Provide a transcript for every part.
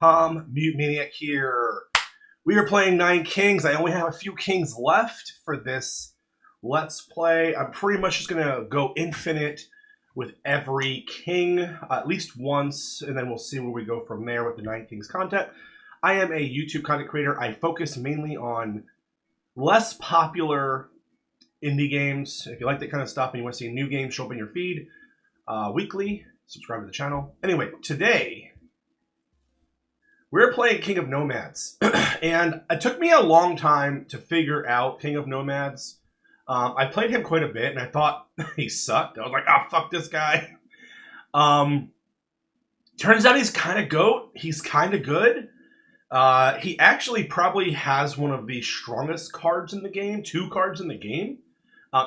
Mute Maniac here. We are playing 9 Kings. I only have a few kings left for this Let's Play. I'm pretty much just going to go infinite with every king at least once, and then we'll see where we go from there with the 9 Kings content. I am a YouTube content creator. I focus mainly on less popular indie games. If you like that kind of stuff and you want to see new games show up in your feed weekly, subscribe to the channel. Anyway, today we're playing King of Nomads, and it took me a long time to figure out King of Nomads. I played him quite a bit, and I thought he sucked. I was like, oh, fuck this guy. Turns out he's kind of goat. He's kind of good. He actually probably has one of the strongest cards in the game, 2 cards in the game,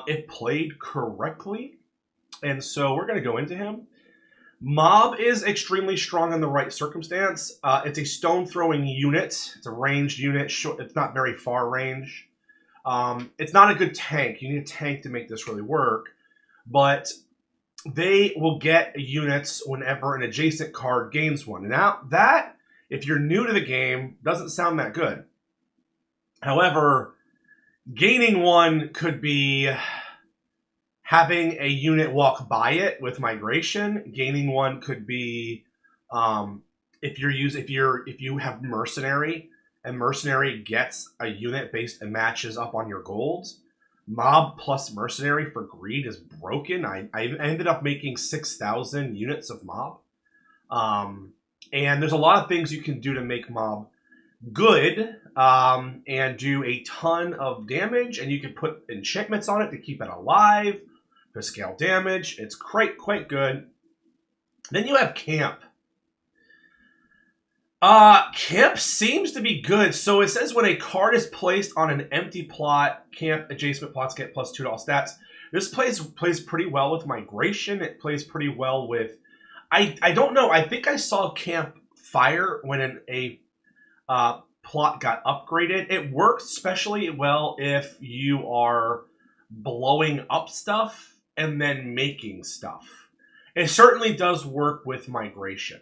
if played correctly. And so we're going to go into him. Mob is extremely strong in the right circumstance. It's a stone-throwing unit. It's a ranged unit. It's not very far range. It's not a good tank. You need a tank to make this really work. But they will get units whenever an adjacent card gains one. Now, that, if you're new to the game, doesn't sound that good. However, gaining one could be having a unit walk by it with migration. Gaining one could be if you have mercenary and mercenary gets a unit based and matches up on your gold. Mob plus mercenary for greed is broken. I ended up making 6,000 units of mob. And there's a lot of things you can do to make mob good and do a ton of damage, and you can put enchantments on it to keep it alive, to scale damage. It's quite good. Then you have Camp. Camp seems to be good. So it says when a card is placed on an empty plot, Camp adjacent plots get +2 to all stats. This plays pretty well with migration. It plays pretty well with... I don't know. I think I saw Camp fire when a plot got upgraded. It works especially well if you are blowing up stuff and then making stuff. It certainly does work with migration.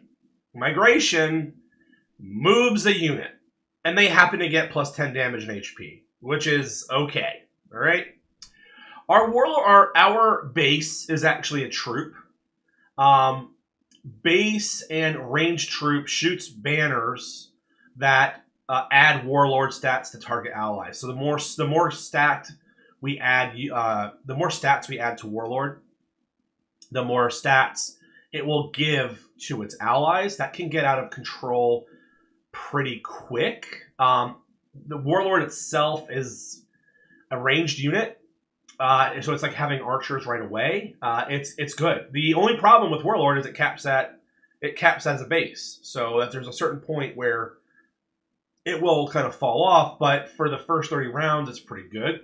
Migration moves a unit, and they happen to get +10 damage and HP, which is okay. All right. Our base is actually a troop. Base and ranged troop shoots banners that add warlord stats to target allies. So the more stacked we add, the more stats we add to warlord, the more stats it will give to its allies. That can get out of control pretty quick. The warlord itself is a ranged unit. So it's like having archers right away. It's good. The only problem with warlord is it caps as a base. So that there's a certain point where it will kind of fall off, but for the first 30 rounds, it's pretty good.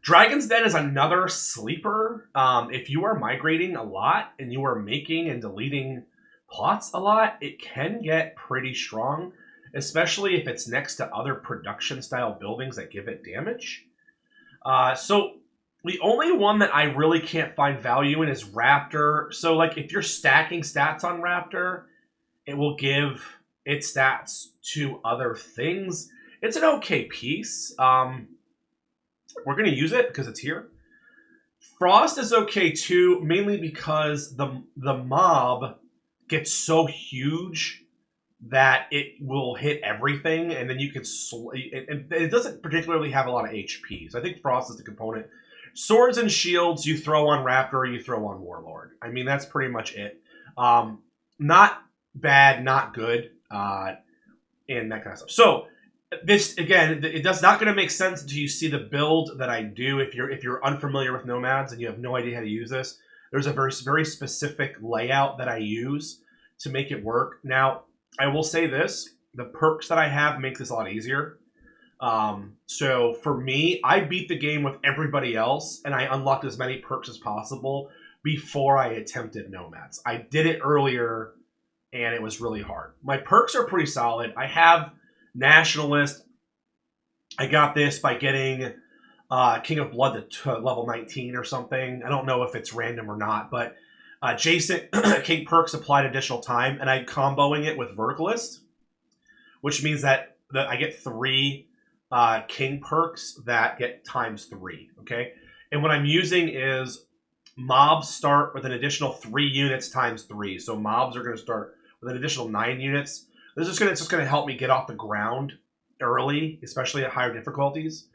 Dragon's Den is another sleeper. If you are migrating a lot and you are making and deleting plots a lot, it can get pretty strong, especially if it's next to other production style buildings that give it damage. So the only one that I really can't find value in is Raptor. So like if you're stacking stats on Raptor, it will give its stats to other things. It's an okay piece. We're going to use it because it's here. Frost is okay too, mainly because the mob gets so huge that it will hit everything, and then you can... it doesn't particularly have a lot of HP, so I think Frost is the component. Swords and shields you throw on Raptor, you throw on Warlord. I mean, that's pretty much it. Not bad, not good, and that kind of stuff. So, this, again, it does not going to make sense until you see the build that I do. If you're unfamiliar with Nomads and you have no idea how to use this, there's a very specific layout that I use to make it work. Now, I will say this, the perks that I have make this a lot easier. So for me, I beat the game with everybody else, and I unlocked as many perks as possible before I attempted Nomads. I did it earlier, and it was really hard. My perks are pretty solid. I have Nationalist. I got this by getting King of Blood to level 19 or something. I don't know if it's random or not, but adjacent King perks applied additional time, and I'm comboing it with Verticalist. which means that I get 3 king perks that get ×3. Okay, and what I'm using is mobs start with an additional 3 units ×3. So mobs are going to start with an additional 9 units. This is just going to help me get off the ground early, especially at higher difficulties.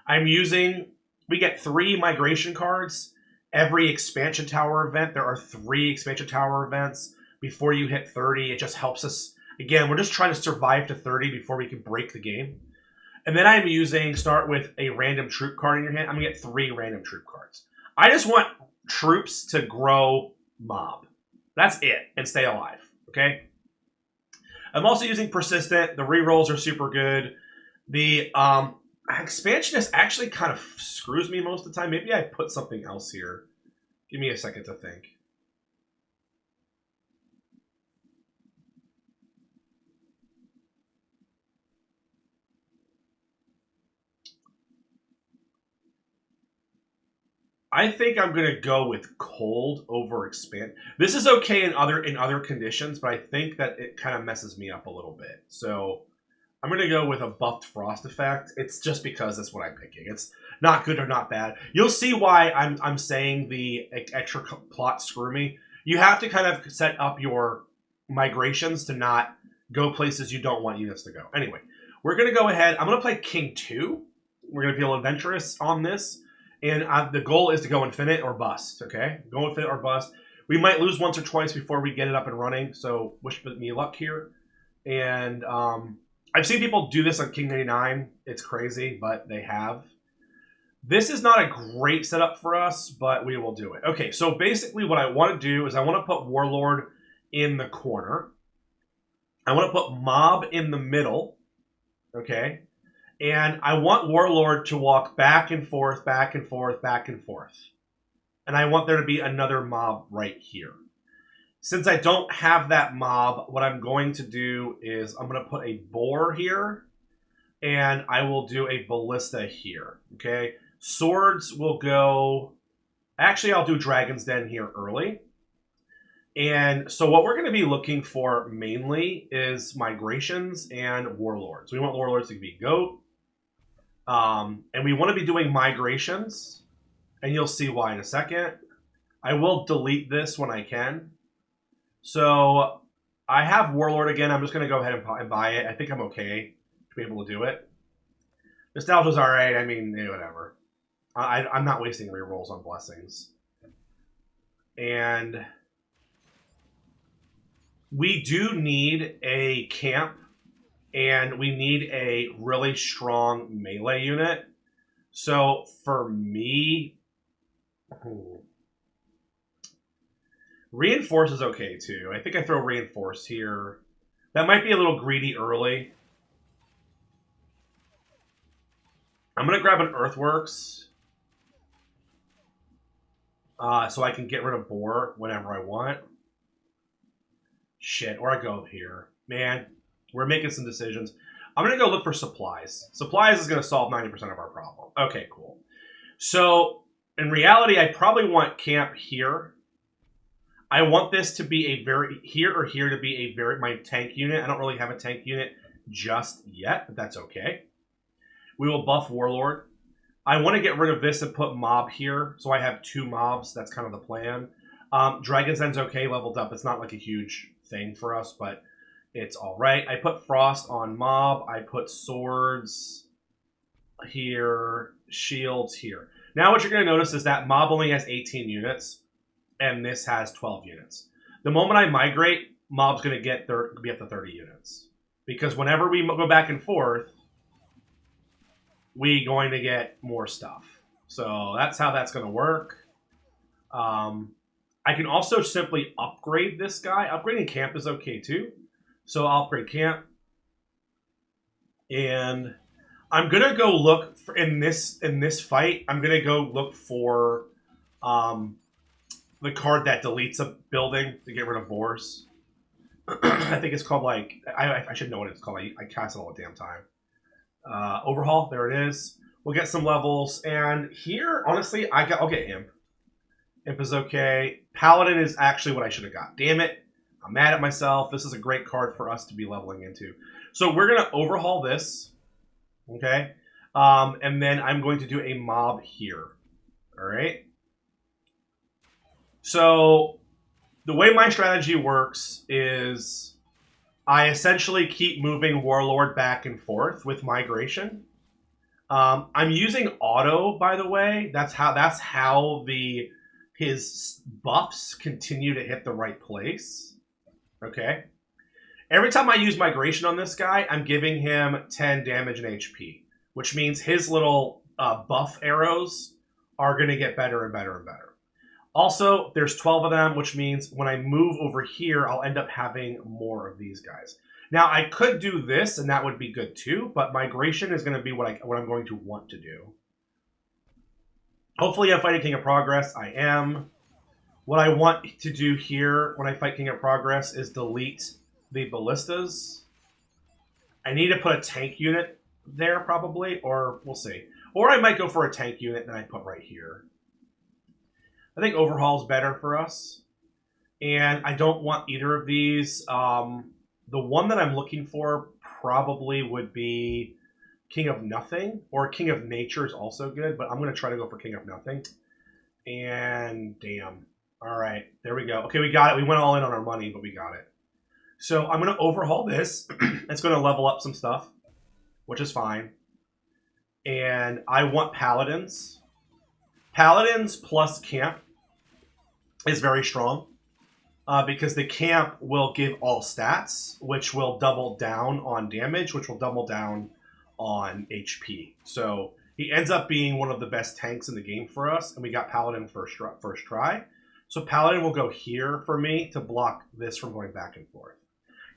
We get 3 migration cards. Every expansion tower event, there are 3 expansion tower events before you hit 30. It just helps us. Again, we're just trying to survive to 30 before we can break the game. And then I'm start with a random troop card in your hand. I'm going to get 3 random troop cards. I just want troops to grow mob. That's it. And stay alive. Okay? I'm also using persistent. The rerolls are super good. The expansionist actually kind of screws me most of the time. Maybe I put something else here. Give me a second to think. I think I'm going to go with cold over expand. This is okay in other conditions, but I think that it kind of messes me up a little bit. So I'm going to go with a buffed frost effect. It's just because that's what I'm picking. It's not good or not bad. You'll see why I'm saying the extra plot screw me. You have to kind of set up your migrations to not go places you don't want units to go. Anyway, we're going to go ahead. I'm going to play King 2. We're going to be a little adventurous on this. And the goal is to go infinite or bust, okay? Go infinite or bust. We might lose once or twice before we get it up and running, so wish me luck here. And I've seen people do this on King 99. It's crazy, but they have. This is not a great setup for us, but we will do it. Okay, so basically what I want to do is I want to put Warlord in the corner. I want to put Mob in the middle, okay? And I want Warlord to walk back and forth, back and forth, back and forth. And I want there to be another mob right here. Since I don't have that mob, what I'm going to do is I'm going to put a boar here. And I will do a ballista here. Okay. Swords will go... Actually, I'll do Dragon's Den here early. And so what we're going to be looking for mainly is migrations and warlords. We want warlords to be goat. And we want to be doing migrations, and you'll see why in a second. I will delete this when I can. So I have Warlord again. I'm just going to go ahead and buy it. I think I'm okay to be able to do it. Nostalgia's all right. I mean, whatever. I'm not wasting rerolls on blessings. And we do need a camp. And we need a really strong melee unit. So for me, Reinforce is okay too. I think I throw Reinforce here. That might be a little greedy early. I'm going to grab an Earthworks. So I can get rid of Boar whenever I want. Shit, or I go here. Man. We're making some decisions. I'm going to go look for supplies. Supplies is going to solve 90% of our problem. Okay, cool. So, in reality, I probably want camp here. I want this to be a very... Here or here to be a very... My tank unit. I don't really have a tank unit just yet, but that's okay. We will buff Warlord. I want to get rid of this and put Mob here. So I have 2 mobs. That's kind of the plan. Dragon's Den's okay, leveled up. It's not like a huge thing for us, but... It's all right. I put Frost on Mob. I put Swords here, Shields here. Now what you're going to notice is that Mob only has 18 units, and this has 12 units. The moment I migrate, Mob's going to be up to 30 units. Because whenever we go back and forth, we're going to get more stuff. So that's how that's going to work. I can also simply upgrade this guy. Upgrading camp is okay too. So I'll upgrade camp. And I'm going to go look for, in this fight, I'm going to go look for the card that deletes a building to get rid of boars. I think it's called like, I should know what it's called. I cast it all the damn time. Overhaul, there it is. We'll get some levels. And here, honestly, I'll get Imp. Imp is okay. Paladin is actually what I should have got. Damn it. I'm mad at myself. This is a great card for us to be leveling into. So we're going to overhaul this. Okay. And then I'm going to do a mob here. All right. So the way my strategy works is I essentially keep moving Warlord back and forth with migration. I'm using auto, by the way. That's how his buffs continue to hit the right place. Okay. Every time I use migration on this guy, I'm giving him 10 damage and HP, which means his little buff arrows are going to get better and better and better. Also, there's 12 of them, which means when I move over here, I'll end up having more of these guys. Now, I could do this, and that would be good too, but migration is going to be what I'm going to want to do. Hopefully, I'm fighting King of Progress. I am. What I want to do here when I fight King of Progress is delete the ballistas. I need to put a tank unit there, probably, or we'll see. Or I might go for a tank unit that I put right here. I think overhaul is better for us. And I don't want either of these. The one that I'm looking for probably would be King of Nothing, or King of Nature is also good, but I'm going to try to go for King of Nothing. And damn. All right, there we go. Okay, we got it. We went all in on our money, but we got it. So I'm going to overhaul this. It's going to level up some stuff, which is fine. And I want Paladins. Paladins plus Camp is very strong. Because the camp will give all stats, which will double down on damage, which will double down on HP. So he ends up being one of the best tanks in the game for us, and we got Paladin first try. So Paladin will go here for me to block this from going back and forth.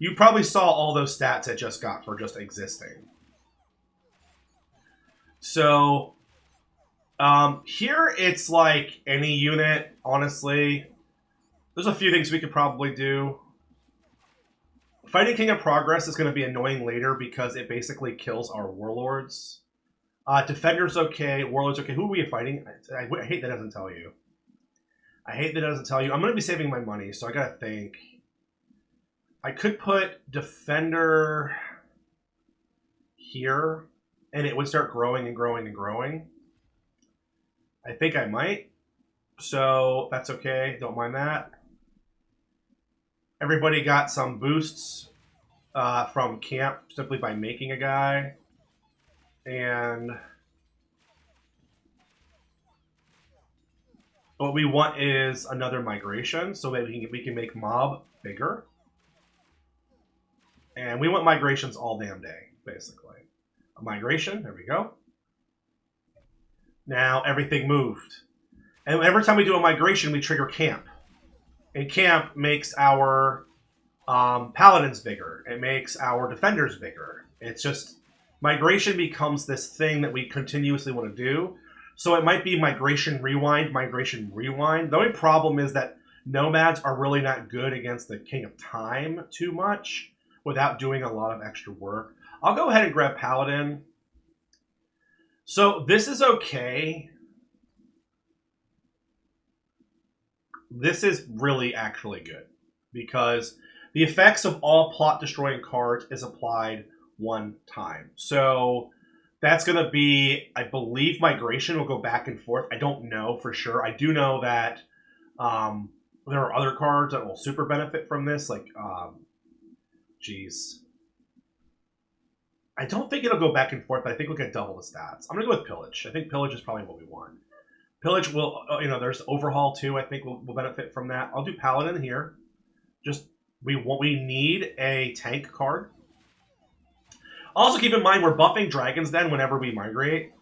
You probably saw all those stats I just got for just existing. So here it's like any unit, honestly. There's a few things we could probably do. Fighting King of Progress is going to be annoying later because it basically kills our Warlords. Defender's okay. Warlord's okay. Who are we fighting? I hate that it doesn't tell you. I hate that it doesn't tell you. I'm going to be saving my money, so I got to think. I could put Defender here, and it would start growing and growing and growing. I think I might. So that's okay. Don't mind that. Everybody got some boosts from camp simply by making a guy. And what we want is another migration so that we can make mob bigger. And we want migrations all damn day, basically. A migration, there we go. Now everything moved. And every time we do a migration, we trigger camp. And camp makes our paladins bigger. It makes our defenders bigger. It's just, migration becomes this thing that we continuously want to do. So it might be migration rewind, migration rewind. The only problem is that nomads are really not good against the King of Time too much without doing a lot of extra work. I'll go ahead and grab paladin. So this is okay. This is really actually good because the effects of all plot destroying cards is applied one time. So that's going to be, I believe migration will go back and forth. I don't know for sure. I do know that there are other cards that will super benefit from this. Like, geez. I don't think it'll go back and forth, but I think we'll get double the stats. I'm going to go with Pillage. I think Pillage is probably what we want. Pillage will, there's Overhaul too. I think we'll benefit from that. I'll do Paladin here. Just, we need a tank card. Also keep in mind, we're buffing Dragon's Den whenever we migrate.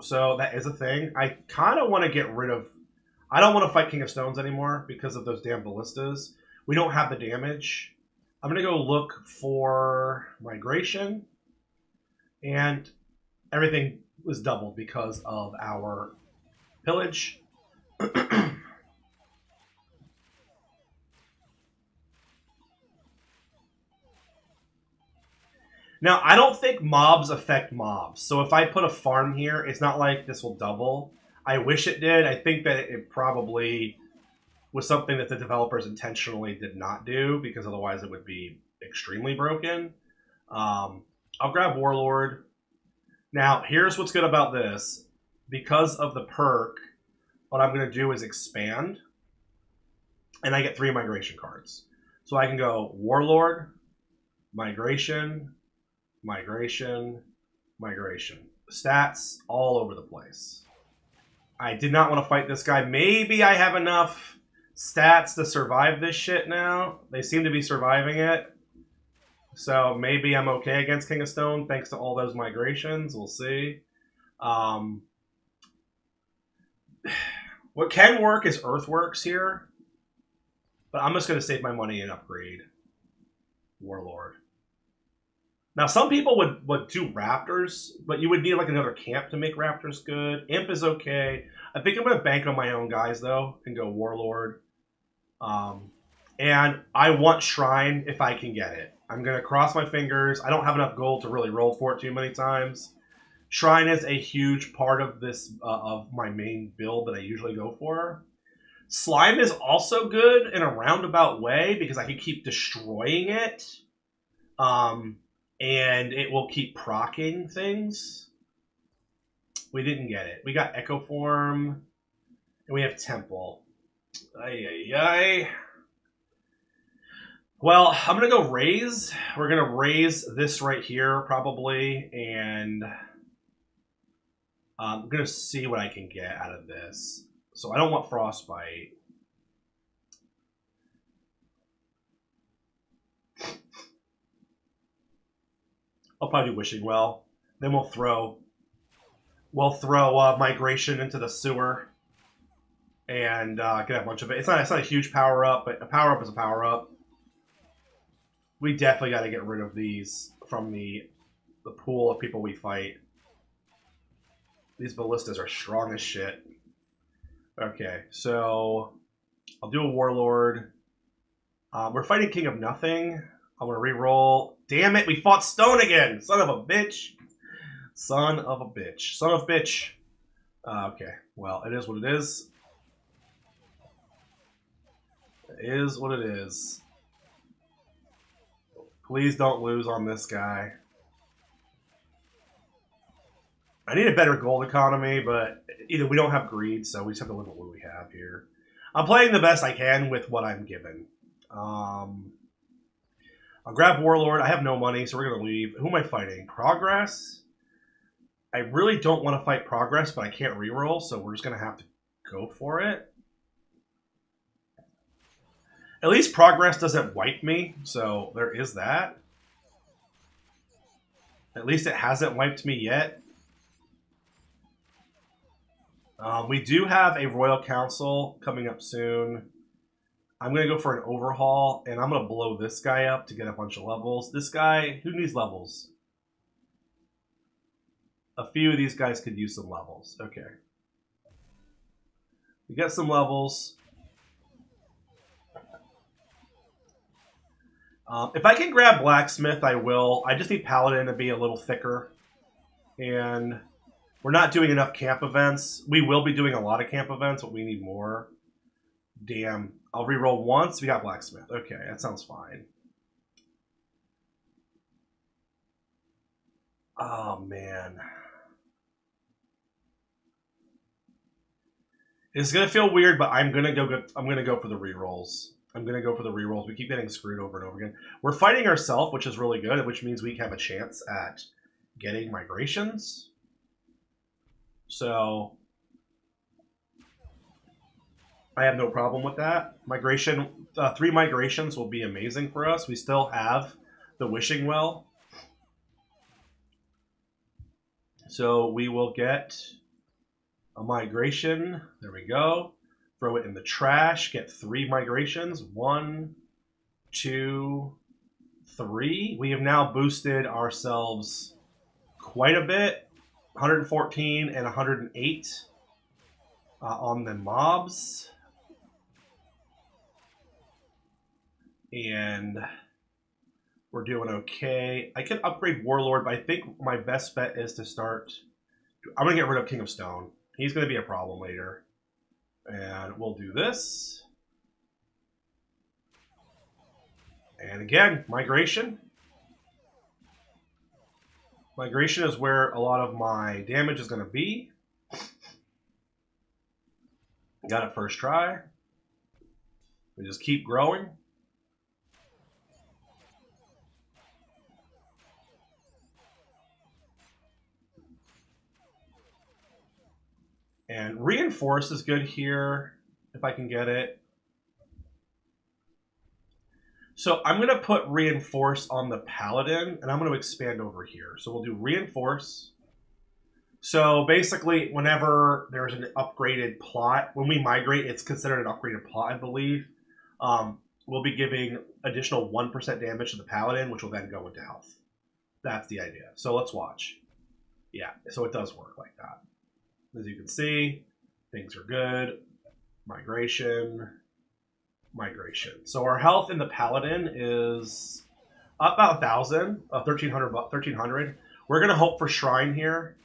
So that is a thing. I kind of want to get rid of, I don't want to fight King of Stones anymore because of those damn ballistas. We don't have the damage. I'm going to go look for migration. And everything was doubled because of our pillage. Now, I don't think mobs affect mobs. So if I put a farm here, it's not like this will double. I wish it did. I think that it probably was something that the developers intentionally did not do, because otherwise it would be extremely broken. I'll grab Warlord. Now, here's what's good about this. Because of the perk, what I'm going to do is expand, and I get 3 migration cards. So I can go Warlord, Migration, Migration, Migration. Stats all over the place. I did not want to fight this guy. Maybe I have enough stats to survive this shit now. They seem to be surviving it. So maybe I'm okay against King of Stone thanks to all those migrations. We'll see. What can work is Earthworks here. But I'm just going to save my money and upgrade Warlord. Now, some people would do Raptors, but you would need like another camp to make Raptors good. Imp is okay. I think I'm going to bank on my own guys, though, and go Warlord. And I want Shrine if I can get it. I'm going to cross my fingers. I don't have enough gold to really roll for it too many times. Shrine is a huge part of this of my main build that I usually go for. Slime is also good in a roundabout way because I can keep destroying it. And it will keep proccing things. We didn't get it. We got Echo Form. And we have Temple. Ay. Well, I'm going to go raise. We're going to raise this right here, probably. And I'm going to see what I can get out of this. So I don't want Frostbite. I'll probably do Wishing Well. Then we'll throw Migration into the sewer and get a bunch of it. It's not a huge power up, but a power up is a power up. We definitely got to get rid of these from the pool of people we fight. These ballistas are strong as shit. Okay, so I'll do a Warlord. We're fighting King of Nothing. I'm going to re-roll. Damn it, we fought Stone again! Son of a bitch. Son of a bitch. Son of bitch. Okay, well, it is what it is. It is what it is. Please don't lose on this guy. I need a better gold economy, but either we don't have greed, so we just have to live with what we have here. I'm playing the best I can with what I'm given. I'll grab Warlord. I have no money, so we're going to leave. Who am I fighting? Progress? I really don't want to fight Progress, but I can't reroll, so we're just going to have to go for it. At least Progress doesn't wipe me, so there is that. At least it hasn't wiped me yet. We do have a Royal Council coming up soon. I'm going to go for an overhaul, and I'm going to blow this guy up to get a bunch of levels. This guy, who needs levels? A few of these guys could use some levels. Okay. We got some levels. If I can grab Blacksmith, I will. I just need Paladin to be a little thicker. And we're not doing enough camp events. We will be doing a lot of camp events, but we need more. Damn. I'll reroll once. We got Blacksmith. Okay, that sounds fine. Oh, man. It's going to feel weird, but I'm going to go for the rerolls. I'm going to go for the rerolls. We keep getting screwed over and over again. We're fighting ourselves, which is really good, which means we have a chance at getting migrations. So I have no problem with that. Migration, 3 migrations will be amazing for us. We still have the Wishing Well. So we will get a migration. There we go. Throw it in the trash. Get 3 migrations. 1, 2, 3. We have now boosted ourselves quite a bit. 114 and 108 on the mobs. And we're doing okay. I can upgrade Warlord, but I think my best bet is to start... I'm going to get rid of King of Stone. He's going to be a problem later. And we'll do this. And again, migration. Migration is where a lot of my damage is going to be. Got it first try. We just keep growing. And reinforce is good here, if I can get it. So I'm going to put reinforce on the paladin, and I'm going to expand over here. So we'll do reinforce. So basically, whenever there's an upgraded plot, when we migrate, it's considered an upgraded plot, I believe. We'll be giving additional 1% damage to the paladin, which will then go into health. That's the idea. So let's watch. Yeah, so it does work like that. As you can see, things are good. Migration. So our health in the paladin is up about 1,000, 1,300. We're gonna hope for shrine here.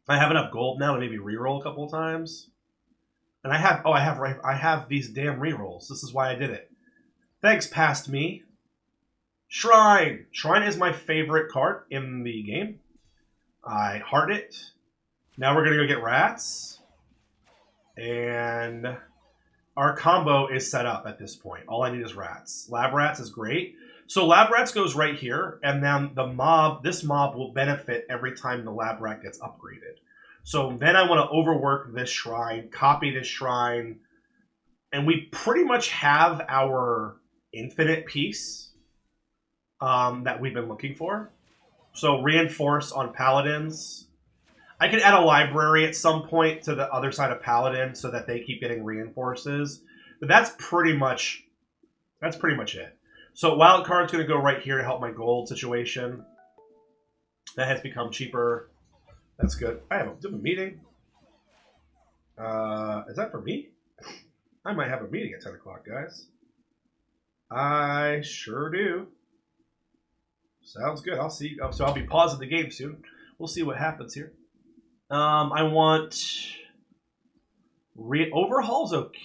I have enough gold now to maybe reroll a couple of times, and I have these damn rerolls. This is why I did it. Thanks, past me. Shrine is my favorite card in the game. I heart it. Now we're gonna go get rats, and our combo is set up at this point. All I need is rats. Lab rats is great. So lab rats goes right here, and then this mob will benefit every time the lab rat gets upgraded. So then I want to overwork this shrine, copy this shrine, and we pretty much have our infinite piece that we've been looking for. So reinforce on paladins. I could add a library at some point to the other side of Paladin so that they keep getting reinforces. But that's pretty much it. So Wildcard's going to go right here to help my gold situation. That has become cheaper. That's good. I have a meeting. Is that for me? I might have a meeting at 10 o'clock, guys. I sure do. Sounds good. I'll see. So I'll be pausing the game soon. We'll see what happens here. I want overhauls. Okay,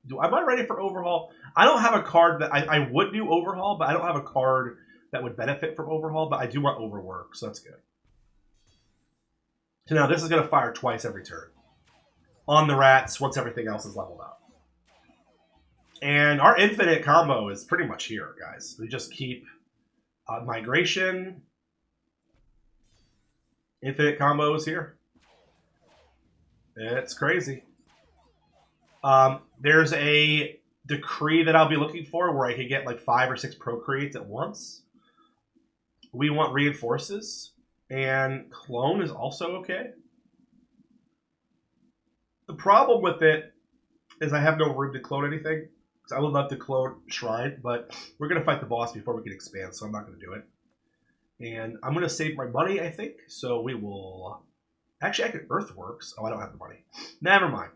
am I ready for overhaul? I don't have a card that I would do overhaul, but I don't have a card that would benefit from overhaul. But I do want overwork, so that's good. So now this is going to fire twice every turn on the rats once everything else is leveled up. And our infinite combo is pretty much here, guys. We just keep migration. Infinite combo is here. It's crazy. There's a decree that I'll be looking for where I could get like 5 or 6 procreates at once. We want reinforces, and clone is also okay. The problem with it is I have no room to clone anything. Because I would love to clone Shrine, but we're going to fight the boss before we can expand, so I'm not going to do it. And I'm going to save my money, I think. So we will... Actually, I could Earthworks. Oh, I don't have the money. Never mind.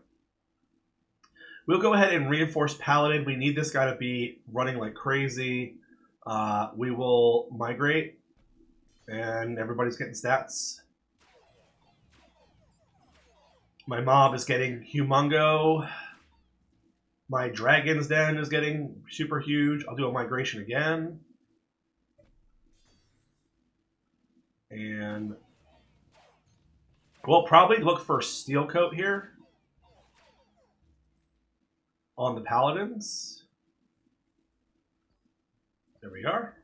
We'll go ahead and reinforce Paladin. We need this guy to be running like crazy. We will migrate. And everybody's getting stats. My mob is getting humongo. My Dragon's Den is getting super huge. I'll do a migration again. And we'll probably look for Steel Coat here on the Paladins. There we are.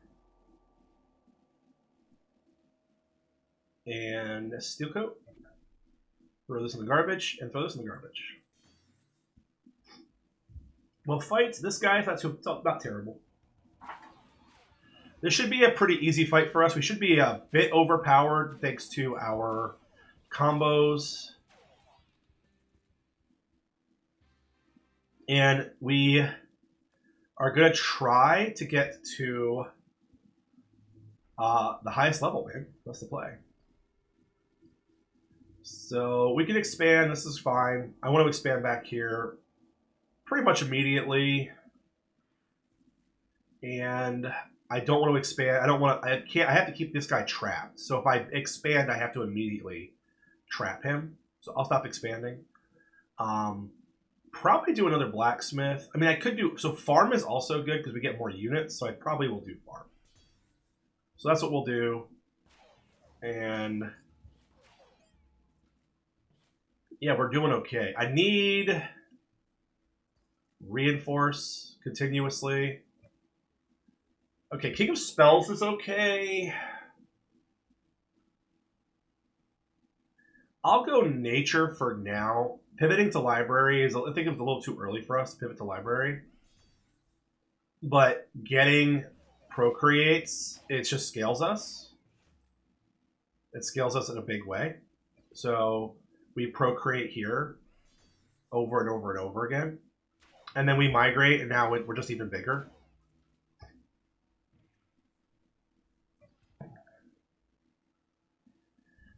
And Steel Coat. Throw this in the garbage and throw this in the garbage. Well, fight this guy. That's not terrible. This should be a pretty easy fight for us. We should be a bit overpowered thanks to our combos. And we are going to try to get to the highest level, man. That's the play. So we can expand. This is fine. I want to expand back here pretty much immediately. And I don't want to expand. I have to keep this guy trapped. So if I expand, I have to immediately trap him. So I'll stop expanding. Probably do another blacksmith. I mean, I could do... So farm is also good because we get more units, so I probably will do farm. So that's what we'll do. And... yeah, we're doing okay. I need... reinforce continuously. Okay, King of Spells is okay. I'll go nature for now. Pivoting to library is, I think it's a little too early for us to pivot to library. But getting procreates, it just scales us. It scales us in a big way. So we procreate here over and over and over again. And then we migrate, and now we're just even bigger.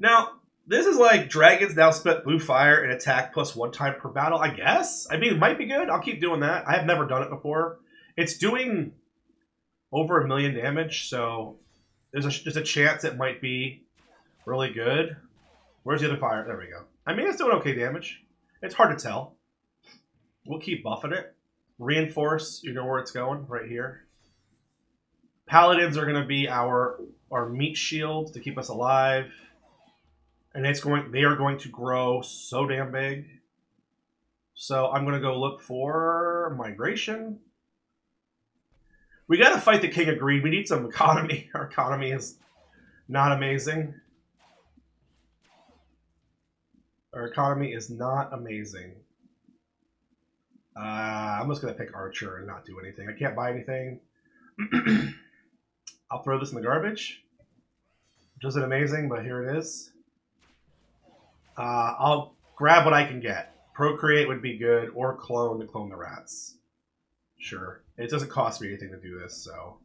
Now, this is like dragons now spit blue fire and attack plus 1 time per battle, I guess. I mean, it might be good. I'll keep doing that. I have never done it before. It's doing over 1 million damage, so there's a chance it might be really good. Where's the other fire? There we go. I mean, it's doing okay damage. It's hard to tell. We'll keep buffing it. Reinforce, you know where it's going, right here. Paladins are going to be our meat shield to keep us alive. And they are going to grow so damn big. So I'm going to go look for migration. We got to fight the King of Greed. We need some economy. Our economy is not amazing. Our economy is not amazing. I'm just going to pick Archer and not do anything. I can't buy anything. I'll throw this in the garbage. Which isn't amazing, but here it is. I'll grab what I can get. Procreate would be good, or clone to clone the rats. Sure. It doesn't cost me anything to do this, so...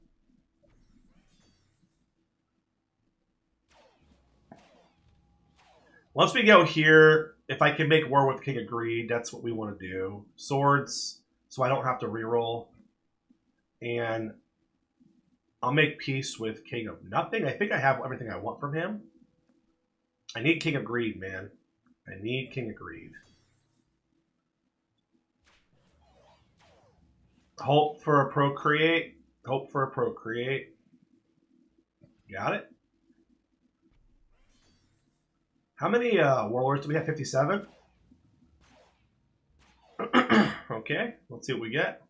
once we go here, if I can make war with King of Greed, that's what we want to do. Swords, so I don't have to reroll. And I'll make peace with King of Nothing. I think I have everything I want from him. I need King of Greed, man. I need King of Greed. Hope for a procreate. Hope for a procreate. Got it. How many warlords do we have? 57? Okay, let's see what we get.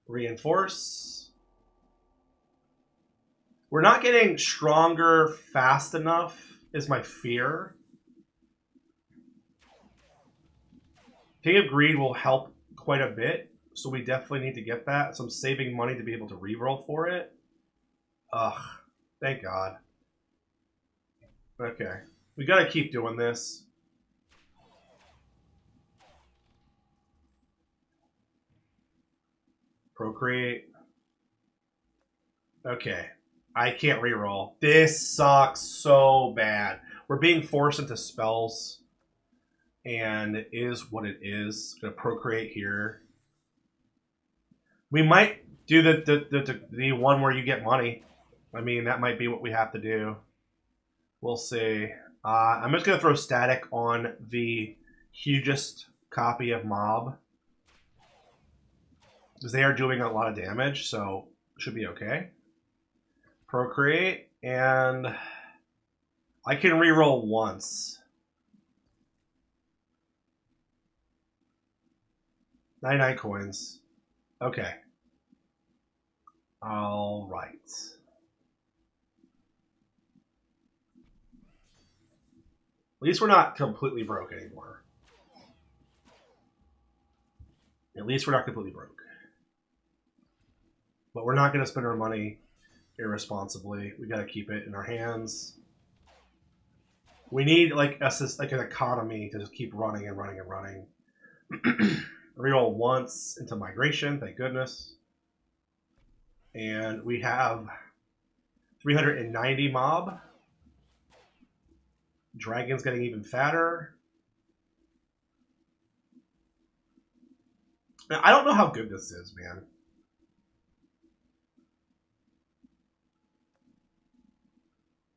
Reinforce. We're not getting stronger fast enough, is my fear. King of Greed will help quite a bit, so we definitely need to get that. So I'm saving money to be able to reroll for it. Ugh, thank God. Okay, we gotta keep doing this. Procreate. Okay, I can't reroll. This sucks so bad. We're being forced into spells. And it is what it is. Gonna procreate here. We might do the one where you get money. I mean, that might be what we have to do. We'll see. I'm just gonna throw static on the hugest copy of Mob. Because they are doing a lot of damage, so it should be okay. Procreate, and I can reroll once. 99 coins. Okay. All right. At least we're not completely broke anymore. At least we're not completely broke. But we're not going to spend our money irresponsibly. We got to keep it in our hands. We need like an economy to just keep running and running and running. Reroll once into migration, thank goodness. And we have 390 mob. Dragon's getting even fatter. Now, I don't know how good this is, man.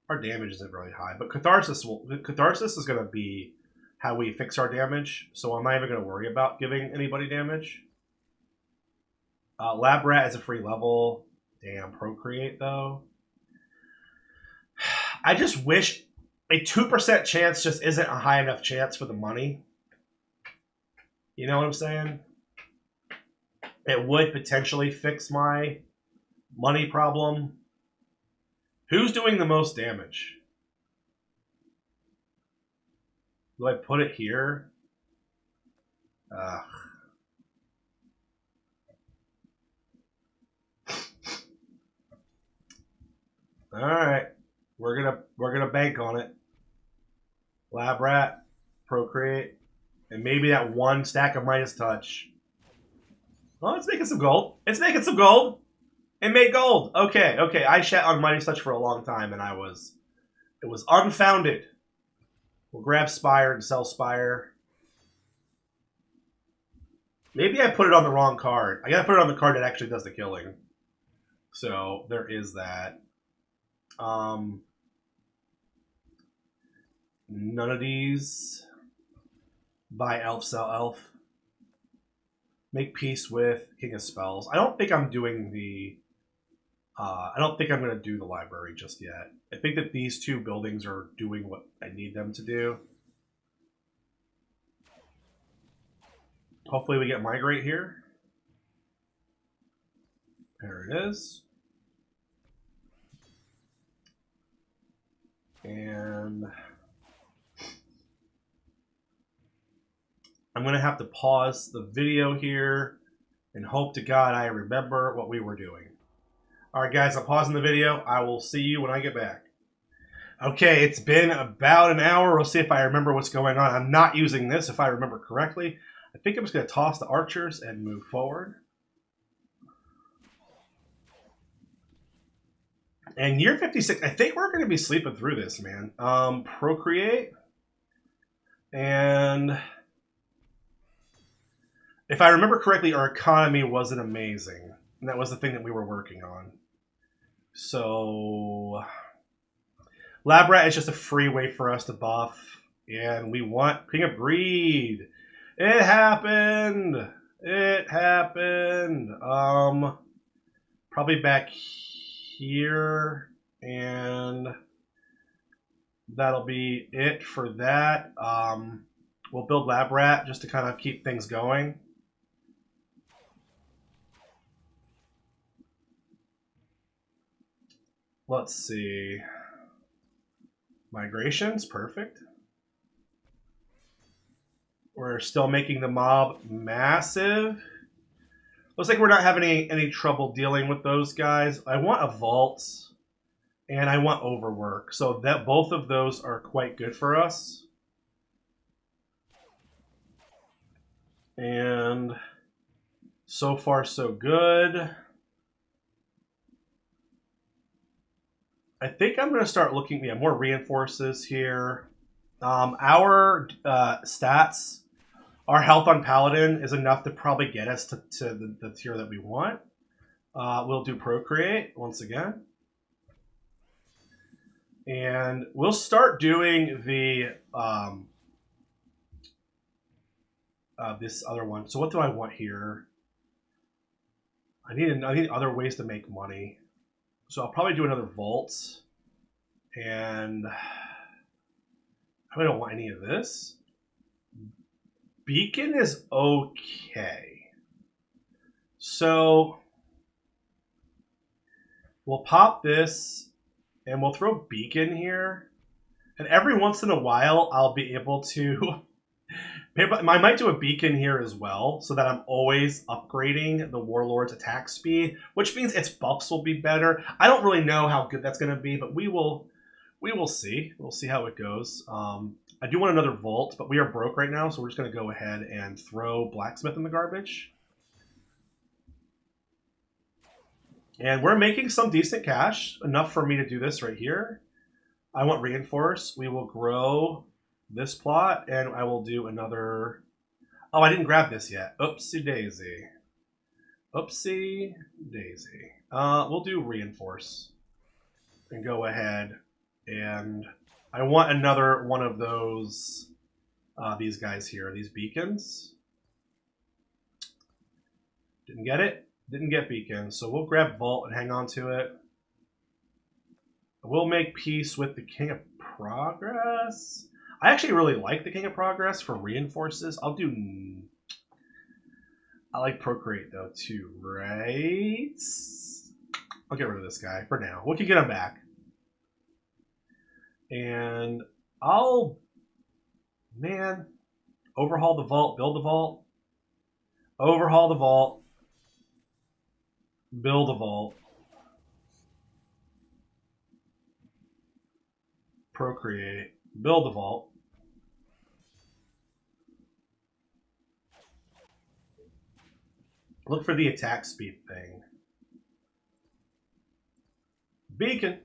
Our damage isn't really high, but Catharsis is going to be how we fix our damage, so I'm not even going to worry about giving anybody damage. Lab Rat is a free level. Damn, Procreate though. I just wish a 2% chance just isn't a high enough chance for the money. You know what I'm saying? It would potentially fix my money problem. Who's doing the most damage? Do I put it here? All right, we're gonna bank on it. Lab Rat, Procreate, and maybe that one stack of Midas Touch. Oh, it's making some gold. It's making some gold. It made gold. Okay, okay. I shat on Midas Touch for a long time, and it was unfounded. We'll grab Spire and sell Spire. Maybe I put it on the wrong card. I gotta put it on the card that actually does the killing. So there is that. None of these. Buy Elf, sell Elf. Make peace with King of Spells. I don't think I'm doing the... I don't think I'm going to do the library just yet. I think that these two buildings are doing what I need them to do. Hopefully we get Migrate here. There it is. And I'm going to have to pause the video here and hope to God I remember what we were doing. All right, guys, I'm pausing the video. I will see you when I get back. Okay, it's been about an hour. We'll see if I remember what's going on. I'm not using this, if I remember correctly. I think I'm just going to toss the archers and move forward. And year 56, I think we're going to be sleeping through this, man. Procreate. And if I remember correctly, our economy wasn't amazing. And that was the thing that we were working on. So Lab Rat is just a free way for us to buff. And we want King of Greed. It happened. It happened. Probably back here. And that'll be it for that. We'll build Lab Rat just to kind of keep things going. Let's see. Migrations, perfect. We're still making the mob massive. Looks like we're not having any trouble dealing with those guys. I want a vault, and I want overwork. So that both of those are quite good for us. And so far, so good. I think I'm going to start looking at more reinforces here. Our stats, our health on Paladin is enough to probably get us to the tier that we want. We'll do Procreate once again. And we'll start doing the this other one. So what do I want here? I need other ways to make money. So I'll probably do another vault. And I don't want any of this. Beacon is okay. So we'll pop this and we'll throw Beacon here. And every once in a while, I'll be able to... I might do a Beacon here as well, so that I'm always upgrading the Warlord's attack speed, which means its buffs will be better. I don't really know how good that's going to be, but we will see. We'll see how it goes. I do want another Vault, but we are broke right now, so we're just going to go ahead and throw Blacksmith in the garbage. And we're making some decent cash, enough for me to do this right here. I want Reinforce. We will grow this plot, and I will do another... Oh, I didn't grab this yet. Oopsie daisy. Oopsie daisy. We'll do Reinforce. And go ahead. And I want another one of those these guys here, these beacons. Didn't get it. Didn't get beacons. So we'll grab Vault and hang on to it. We'll make peace with the King of Progress. I actually really like the King of Progress for reinforces. I like Procreate though too, right? I'll get rid of this guy for now. We can get him back. And overhaul the vault, build the vault. Overhaul the vault. Build a vault. Procreate. Build a vault. Look for the attack speed thing. Beacon.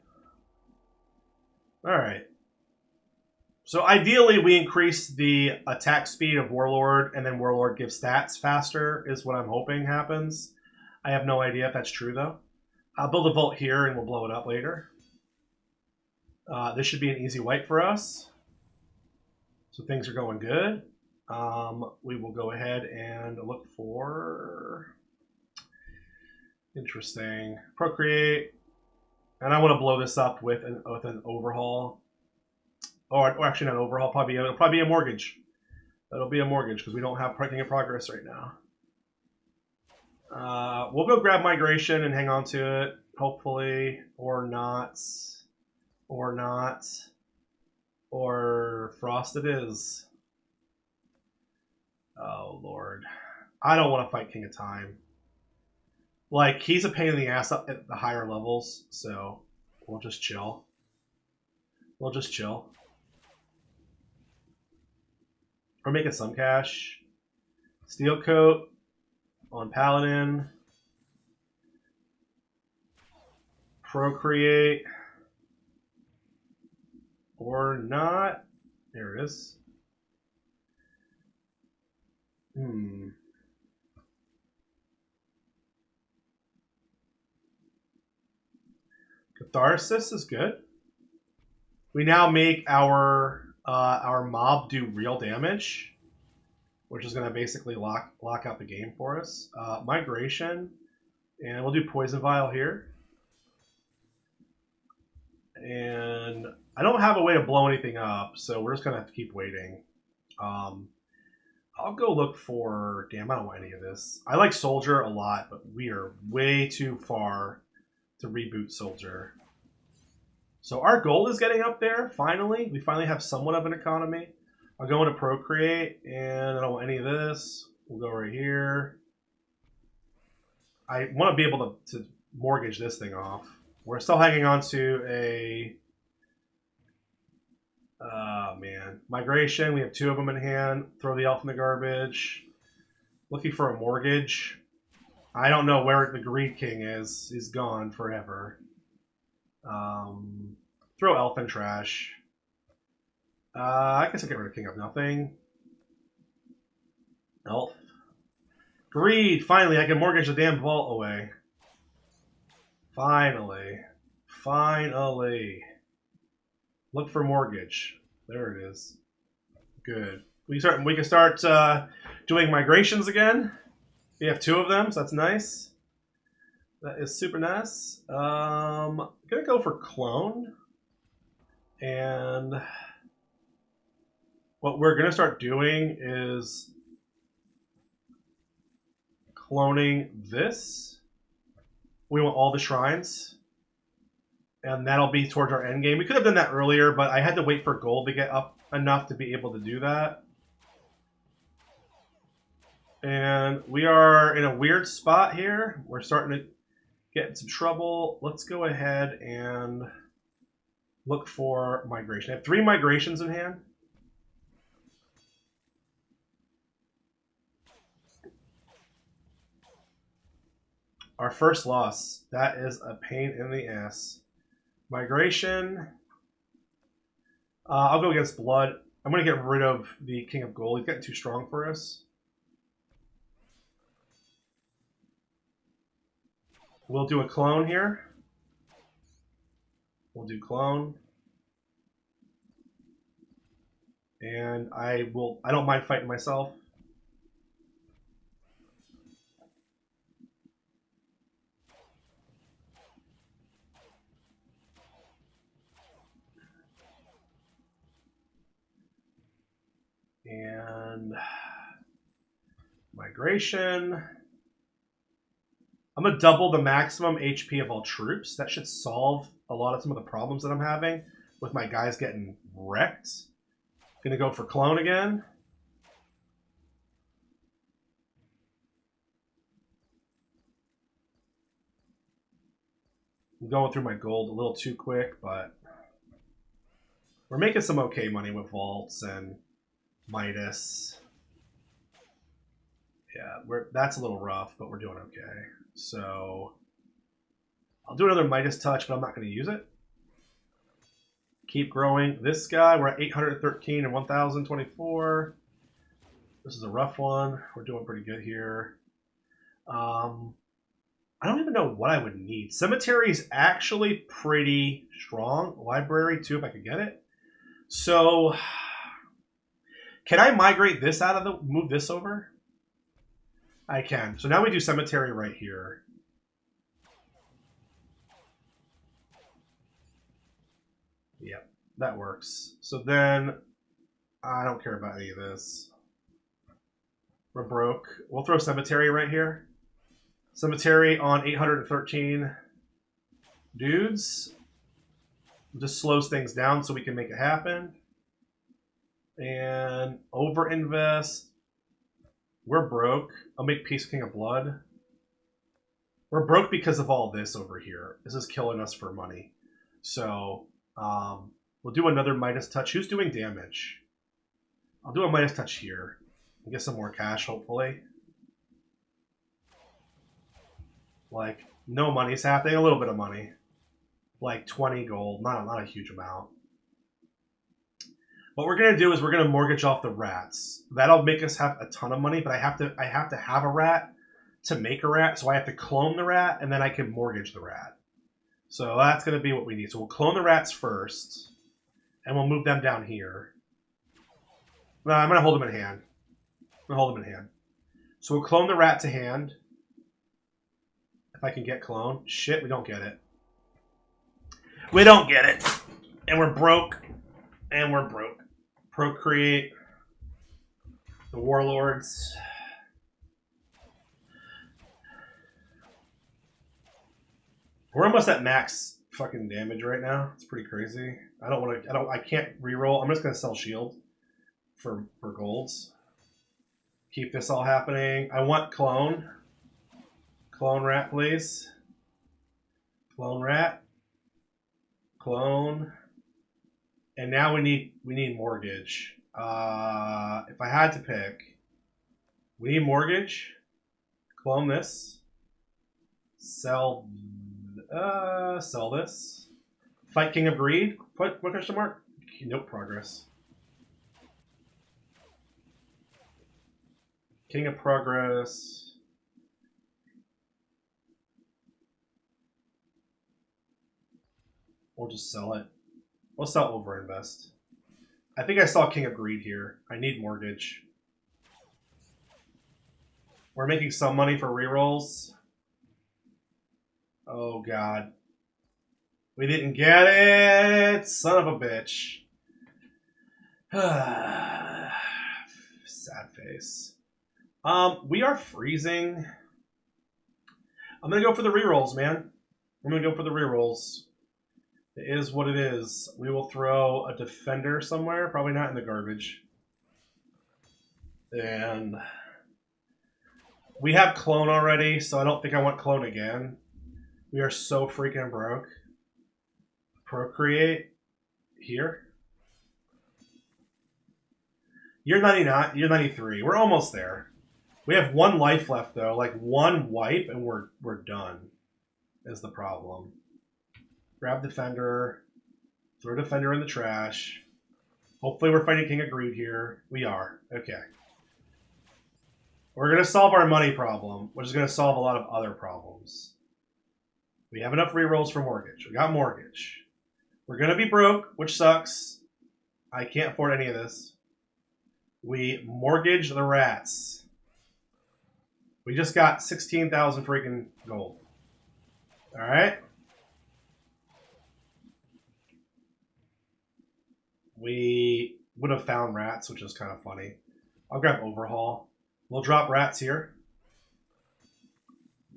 Alright. So ideally we increase the attack speed of Warlord and then Warlord gives stats faster is what I'm hoping happens. I have no idea if that's true though. I'll build a vault here and we'll blow it up later. This should be an easy wipe for us. So things are going good. We will go ahead and look for... Interesting. Procreate. And I want to blow this up with an overhaul. Or actually not an overhaul, it'll probably be a mortgage. That'll be a mortgage because we don't have King of Progress right now. We'll go grab Migration and hang on to it, hopefully, or not. Or not. Or Frost it is. Oh, Lord. I don't want to fight King of Time. Like, he's a pain in the ass up at the higher levels, so we'll just chill. We'll just chill. We're making some cash. Steel Coat on Paladin. Procreate. Or not. There it is. Catharsis is good. We now make our mob do real damage, which is going to basically lock out the game for us. Migration, and we'll do Poison Vial here. And I don't have a way to blow anything up, so we're just going to have to keep waiting. I'll go look for... Damn, I don't want any of this. I like Soldier a lot, but we are way too far to reboot Soldier. So our gold is getting up there, finally. We finally have somewhat of an economy. I'll go into Procreate, and I don't want any of this. We'll go right here. I want to be able to mortgage this thing off. We're still hanging on to a... man. Migration, we have 2 of them in hand. Throw the elf in the garbage. Looking for a mortgage. I don't know where the Greed King is. He's gone forever. Throw elf in trash. I guess I'll get rid of King of Nothing. Elf. Greed! Finally, I can mortgage the damn vault away. Finally. Finally. Look for mortgage. There it is. Good. We can start doing migrations again. We have 2 of them, so that's nice. That is super nice. I'm gonna go for clone. And what we're gonna start doing is cloning this. We want all the shrines. And that'll be towards our end game. We could have done that earlier, but I had to wait for gold to get up enough to be able to do that. And we are in a weird spot here. We're starting to get in some trouble. Let's go ahead and look for migration. I have 3 migrations in hand. Our first loss. That is a pain in the ass. Migration. I'll go against Blood. I'm going to get rid of the King of Gold. He's getting too strong for us. We'll do a clone here. We'll do clone. And I don't mind fighting myself. And migration. I'm going to double the maximum HP of all troops. That should solve a lot of some of the problems that I'm having with my guys getting wrecked. Going to go for clone again. I'm going through my gold a little too quick, but we're making some okay money with vaults and Midas. Yeah, that's a little rough, but we're doing okay. So I'll do another Midas touch, but I'm not going to use it. Keep growing. This guy, we're at 813 and 1024. This is a rough one. We're doing pretty good here. I don't even know what I would need. Cemetery is actually pretty strong. Library too, if I could get it. So can I migrate this out of the, move this over? I can. So now we do cemetery right here. Yep, that works. So then I don't care about any of this. We're broke. We'll throw cemetery right here. Cemetery on 813 dudes. Just slows things down so we can make it happen. And overinvest. We're broke. I'll make Peace King of Blood. We're broke because of all this over here. This is killing us for money. So we'll do another Midas touch. Who's doing damage? I'll do a Midas touch here. And get some more cash, hopefully. Like, no money's happening. A little bit of money. Like 20 gold. Not a huge amount. What we're going to do is we're going to mortgage off the rats. That'll make us have a ton of money, but I have to have a rat to make a rat. So I have to clone the rat, and then I can mortgage the rat. So that's going to be what we need. So we'll clone the rats first, and we'll move them down here. No, I'm going to hold them in hand. I'm going to hold them in hand. So we'll clone the rat to hand. If I can get clone. Shit, we don't get it. We don't get it. And we're broke. And we're broke. Procreate. The warlords. We're almost at max fucking damage right now. It's pretty crazy. I can't reroll. I'm just gonna sell shield for golds. Keep this all happening. I want clone. Clone rat, please. Clone rat. Clone. And now we need mortgage. If I had to pick, we need mortgage. Clone this. Sell this. Fight King of Greed. What question mark? Nope, progress. King of Progress. We'll just sell it. We'll sell overinvest. I think I saw King of Greed here. I need mortgage. We're making some money for rerolls. Oh, God. We didn't get it! Son of a bitch. Sad face. We are freezing. I'm going to go for the rerolls, man. I'm going to go for the rerolls. It is what it is. We will throw a defender somewhere. Probably not in the garbage. And we have clone already, so I don't think I want clone again. We are so freaking broke. Procreate here. You're 99. You're 93. We're almost there. We have one life left though, like one wipe, and we're done. Is the problem. Grab Defender. Throw Defender in the trash. Hopefully we're fighting King of Greed here. We are. Okay. We're going to solve our money problem, which is going to solve a lot of other problems. We have enough rerolls for mortgage. We got mortgage. We're going to be broke, which sucks. I can't afford any of this. We mortgage the rats. We just got 16,000 freaking gold. All right. We would have found rats, which is kind of funny. I'll grab overhaul. We'll drop rats here.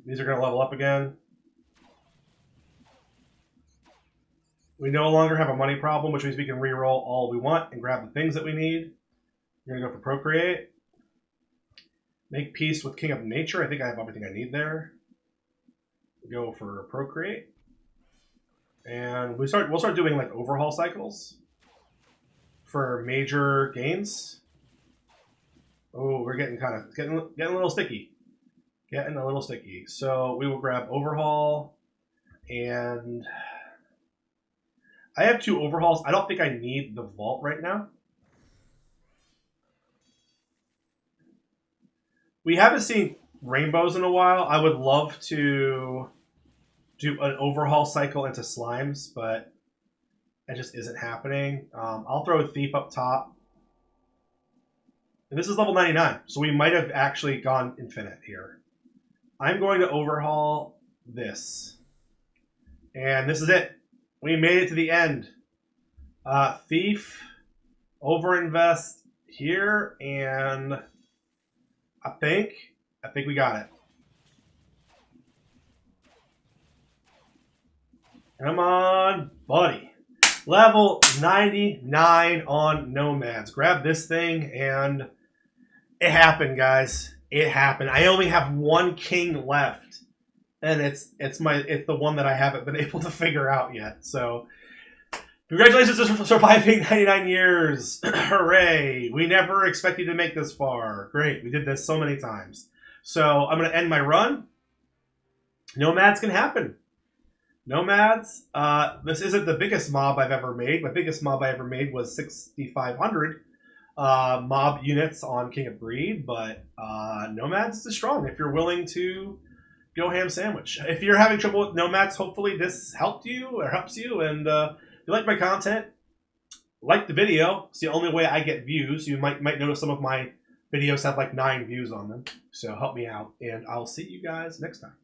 These are going to level up again. We no longer have a money problem, which means we can re-roll all we want and grab the things that we need. We're going to go for procreate. Make peace with King of Nature. I think I have everything I need there. Go for procreate. And we'll start doing like overhaul cycles for major gains. Oh, we're getting getting a little sticky. Getting a little sticky. So we will grab overhaul, and I have 2 overhauls. I don't think I need the vault right now. We haven't seen rainbows in a while. I would love to do an overhaul cycle into slimes, but it just isn't happening. I'll throw a thief up top. And this is level 99, so we might have actually gone infinite here. I'm going to overhaul this. And this is it. We made it to the end. Thief, overinvest here, and I think we got it. Come on, buddy. Level 99 on Nomads. Grab this thing, and it happened, guys. It happened. I only have 1 king left, and it's the one that I haven't been able to figure out yet. So, congratulations for surviving 99 years. Hooray. We never expected to make this far. Great. We did this so many times. So, I'm going to end my run. Nomads can happen. Nomads, this isn't the biggest mob I've ever made. My biggest mob I ever made was 6,500 mob units on King of Greed, but Nomads is strong if you're willing to go ham sandwich. If you're having trouble with Nomads, hopefully this helped you or helps you, and if you like my content, like the video. It's the only way I get views. You might notice some of my videos have like 9 views on them, so help me out, and I'll see you guys next time.